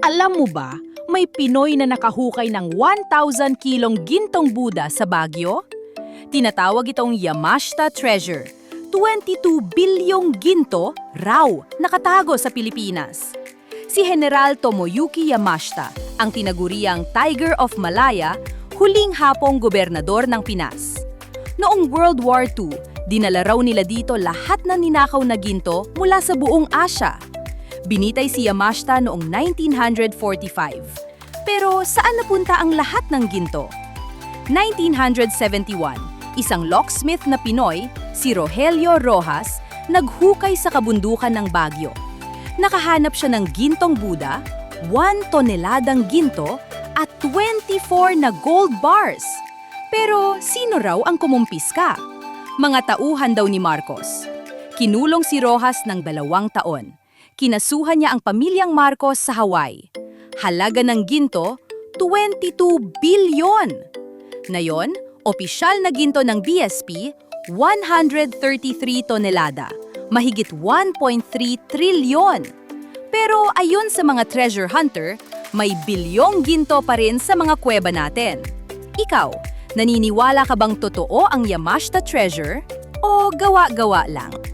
Alam mo ba, may Pinoy na nakahukay ng 1,000 kilong gintong Buda sa Baguio? Tinatawag itong Yamashita Treasure. 22 bilyong ginto raw nakatago sa Pilipinas. Si General Tomoyuki Yamashita, ang tinaguriang Tiger of Malaya, huling hapong gobernador ng Pinas. Noong World War II, dinala raw nila dito lahat ng ninakaw na ginto mula sa buong Asya. Binitay si Yamashita noong 1945. Pero saan napunta ang lahat ng ginto? 1971, isang locksmith na Pinoy, si Rogelio Rojas, naghukay sa kabundukan ng Baguio. Nakahanap siya ng gintong Buda, 1 toneladang ginto, at 24 na gold bars. Pero sino raw ang kumumpiska? Mga tauhan daw ni Marcos. Kinulong si Rojas ng 2 taon. Kinasuhan niya ang pamilyang Marcos sa Hawaii. Halaga ng ginto, 22 bilyon. Ngayon, opisyal na ginto ng BSP, 133 tonelada, mahigit 1.3 trilyon. Pero ayon sa mga treasure hunter, may bilyong ginto pa rin sa mga kuweba natin. Ikaw, naniniwala ka bang totoo ang Yamashita Treasure o gawa-gawa lang?